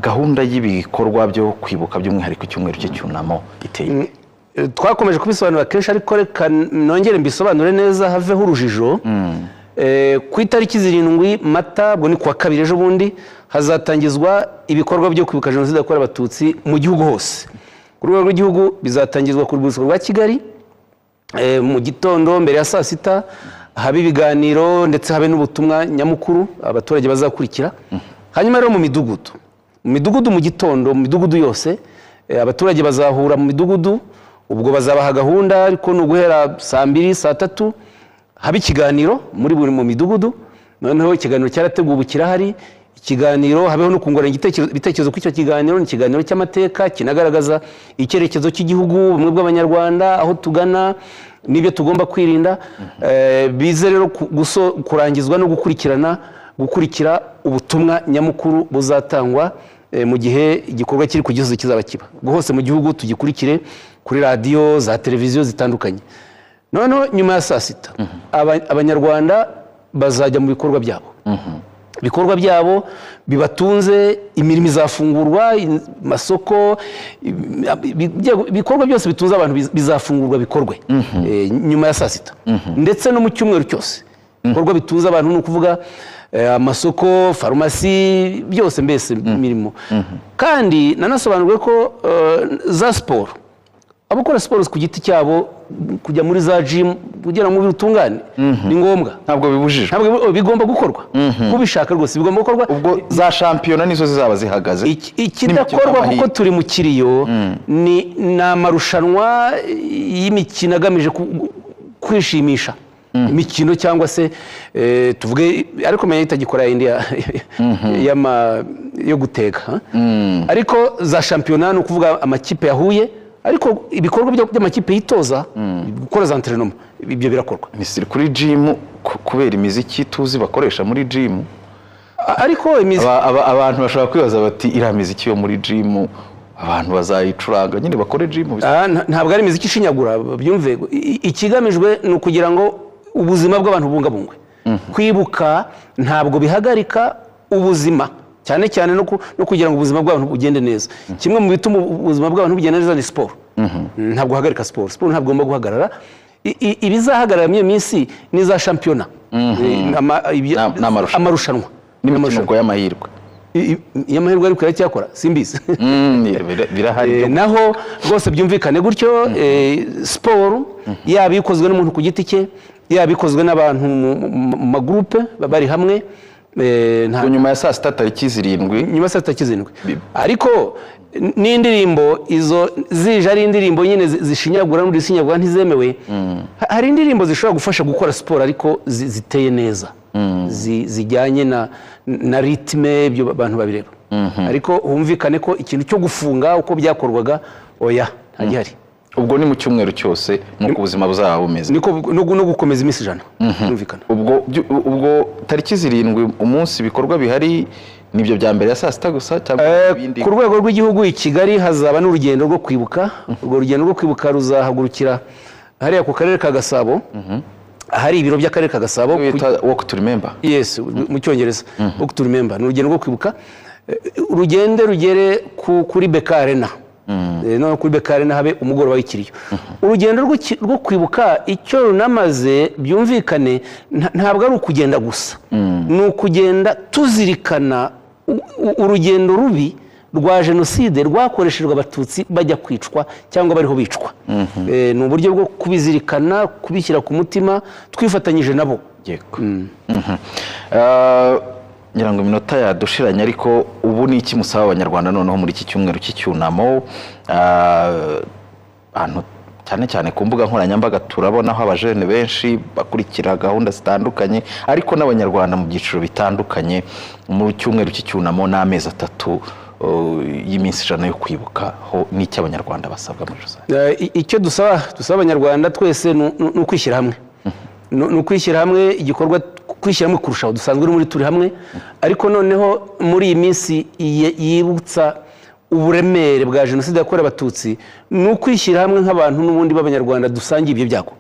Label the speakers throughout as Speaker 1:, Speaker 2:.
Speaker 1: gahunda y'ibikorwa byo kwibuka by'umwihariko icyumweru cy'icyunamo iteye?
Speaker 2: Twakomeje kubisobanura kenshi ariko reka nongere mbisobanure neza haveho urujijo. Ku itariki 7 Mata bwo ni kuwa kabiri ejo bundi hazatangizwa ibikorwa byo kwibuka jenoside yakorewe abatutsi mu gihugu hose. Ku rwego rw'igihugu bizatangizwa ku rwibutso rwa Kigali mu gitondo mbere ya saa 6 habe ibiganiro ndetse habe n'ubutumwa nyamukuru abaturage bazakurikira. Hanyuma rero mu midugudu mu gitondo mu midugudu yose abaturage bazahura mu midugudu, ubwo bazabaha gahunda ariko no guhera saa 2 saa 3 habe ikiganiro muri buri mu midugudu. Noneho ikiganiro cyarateguwe kirahari, ikiganiro habeho no kungurana ibitekerezo kw'icyo kiganiro. Ni ikiganiro cy'amateka kinagaragaza icyerekezo cy'igihugu, bumwe bw'abanyarwanda, aho tugana n'ibyo tugomba kwirinda. Bize rero kurangizwa no gukurikira ubutumwa nyamukuru buzatangwa mu gihe igikorwa kiri ku Gisozi kizaba kiba. Hose mu gihugu tugikurikire kuri radio za televiziyo zitandukanye. Noneho nyuma ya saa 6 abanyarwanda bazajya mu bikorwa byabo. Bikorwa byabo bibatunze, imirimo izafungurwa, masoko, bikorwa byose bitunze abantu bizafungurwa bikorwe nyuma ya saa 6. Ndetse no mu cyumweru cyose bikorwa bitunze abantu no kuvuga amasoko, farumasi, byose mbese mirimo. Kandi nanasobanurwe ko za sport, abakora siporo ku giti cyabo kujya muri za gym kugira ngo bitungane ni ngombwa,
Speaker 1: ntabwo bibujijwe,
Speaker 2: ntabwo bigomba gukorwa. Kubishaka rwose bigomba gukorwa.
Speaker 1: Ubwo za shampiyona nizo zizaba zihagaze.
Speaker 2: Ikidakorwa kuko turi mu kiriyo ni amarushanwa y'imikino agamije kwishimisha imikino cyangwa se tuvuge ariko menya itagikora India yo guteka. Ariko za shampiyona no kuvuga amakipe yahuye, ariko ibikorwa by'amakipe yitoza gukora za entraînement ibyo birakorwa.
Speaker 1: Misiri kuri gym kubera imiziki tuzi bakoresha muri gym,
Speaker 2: ariko
Speaker 1: abantu bashobora kwibaza bati ira miziki yo muri gym abantu bazayicuranga nyine bakore gym.
Speaker 2: Ntabwo ari imiziki ishinyagura, byumve. Ikigamijwe ni ukugira ngo ubuzima bw'abantu bungabungwe. Kwibuka ntabwo bihagarika ubuzima, cyane cyane no kugira ngo ubuzima bw'abantu bugende neza. Kimwe mu bituma ubuzima bw'abantu bugenda neza ni siporo. Ntabwo hagarika siporo ntabwo igomba guhagarara. Ibizahagarara mu minsi ni za shampiyona, amarushanwa
Speaker 1: n'imikino y'amahirwe.
Speaker 2: Y'amahirwe ariko yacyakora simbizi.
Speaker 1: Birahari
Speaker 2: naho rwose byumvikane gutyo. Siporo yaba ikozwe n'umuntu ku giti cye, yaba ikozwe n'abantu mu magroupe bari hamwe.
Speaker 1: Nyuma ya saa 6 tariki 7,
Speaker 2: nyuma ya saa 7. Ariko n'indirimbo izo zije ari indirimbo nyine zishinyagura n'udisinyagura ntizemewe. Hari indirimbo zishobora gufasha gukora siporo ariko ziteye neza, zijyanye na ritme ibyo abantu babireba. Ariko humvikane ko ikintu cyo gufunga uko byakorwaga oya ntagihari.
Speaker 1: Ubwo ni mu cyumweru cyose nuko ubuzima buzaba bumeze,
Speaker 2: no gukomeza imisi 100 humvikana.
Speaker 1: Ubwo tariki 7 umunsi bikorwa bihari nibyo bya mbere ya saa 6 gusa cyangwa ibindi?
Speaker 2: Ku rwego rw'igihugu i Kigali hazaba n'urugendo rwo kwibuka. Urwo rugendo rwo kwibuka ruzahagurukira hariya ku karere ka Gasabo. Hari ibiro by'akarere ka Gasabo
Speaker 1: walk to remember.
Speaker 2: Yes, mu cyongereza walk to remember. N'urugendo rwo kwibuka urugende rugere kuri Beka Arena. No kuri Beka Arena habe umugoroba w'ikiriyo. Urugendo rwo kwibuka icyo runamaze byumvikane ntabwo ari ukugenda gusa. Ni ukugenda tuzirikana urugendo rubi rwa jenoside rwakoreshejwe abatutsi bajya kwicwa cyangwa bariho bicwa. Ni uburyo bwo kubizirikana, kubishyira ku mutima twifatanyije nabo.
Speaker 1: ngira ngo iminota yadushiranye ariko ubu ni iki musaba abanyarwanda noneho muri iki cyumweru cy'icyunamo ahantu cyane cyane ku mbuga nkoranyambaga turabonaho abajene benshi bakurikira gahunda zitandukanye ariko n'abanyarwanda mu byiciro bitandukanye mu cyumweru cy'icyunamo n'amezi 3 y'iminsi 100 yo kwibuka ho n'icyo abanyarwanda basabwa muri rusange.
Speaker 2: Icyo dusaba abanyarwanda twese no kwishyira hamwe, no kwishyira hamwe, igikorwa kwishyira hamwe kurushaho dusanzwe muri turi hamwe, ariko noneho muri iyi minsi yibutsa uburemere bwa jenoside yakorewe abatutsi no kwishyira hamwe nk'abantu n'ubundi b'abanyarwanda dusangiye ibyo byago.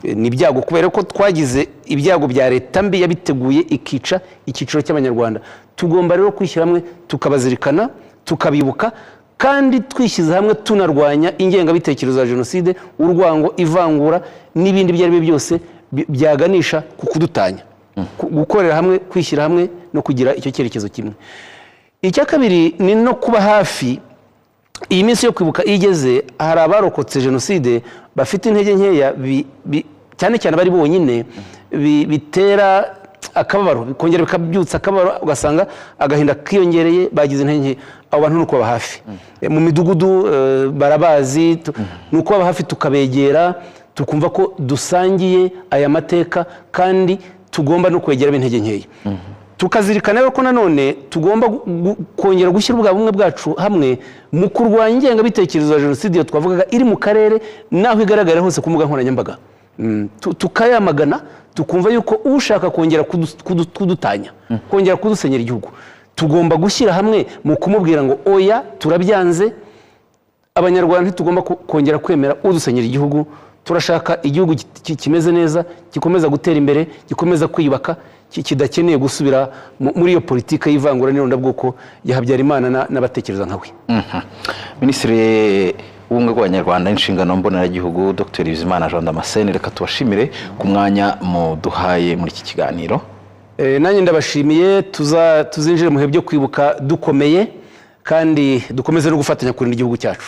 Speaker 2: Ni ibyago kubera ko twagize ibyago bya leta mbi yabiteguye ikica icyiciro cy'abanyarwanda. Tugomba rero kwishyira hamwe tukabazirikana, tukabibuka kandi twishyize hamwe tunarwanya ingengabitekerezo ya jenoside, urwango, ivangura n'ibindi ibyo ari byo byose byaganisha ku kudutanya. Gukorera hamwe, kwishyira hamwe no kugira icyo cyerekezo kimwe. Icya kabiri ni no kuba hafi. Iyi minsi yo kwibuka igeze, hari abarokotse jenoside bafite intege nkeya, cyane cyane bari bonyine, bitera akababaro, bikongera bikabyutsa akababaro, ugasanga agahinda kiyongereye, bagize intege nke. Abo bantu ni ukubaba hafi. Mu midugudu barabazi, ni ukubaba hafi tukabegera, tukumva ko dusangiye aya mateka kandi tugomba no kwegera b'intege nkeya. Tukazirikana rero ko nanone tugomba kongera gushyira ubwa bumwe bwacu hamwe mu kurwanya ingengabitekerezo ya jenoside iyo twavugaga iri mu karere naho igaragara hose ku mbuga nkoranyambaga. Tukayamagana, tukumva yuko ushaka kongera kudutanya, kongera kudusenyera igihugu, tugomba gushyira hamwe mu kumubwira ngo oya, turabyanze. Abanyarwanda ntitugomba kongera kwemera udusenyera igihugu. Turashaka igihugu kimeze neza, gikomeza gutera imbere, gikomeza kwiyubaka, kidakeneye gusubira muri iyo politike y'ivangura n'irondabwoko ya Habyarimana n'abatekereza nkawe.
Speaker 1: Minisitiri w'ubumwe bw'Abanyarwanda n'inshingano mboneragihugu Dr. Bizimana Jean Damascene, reka tubashimire ku mwanya muduhaye muri iki kiganiro.
Speaker 2: Nanjye ndabashimiye. Tuzinjire mu bihe byo kwibuka dukomeye kandi dukomeze no gufatanya kurinda igihugu cyacu.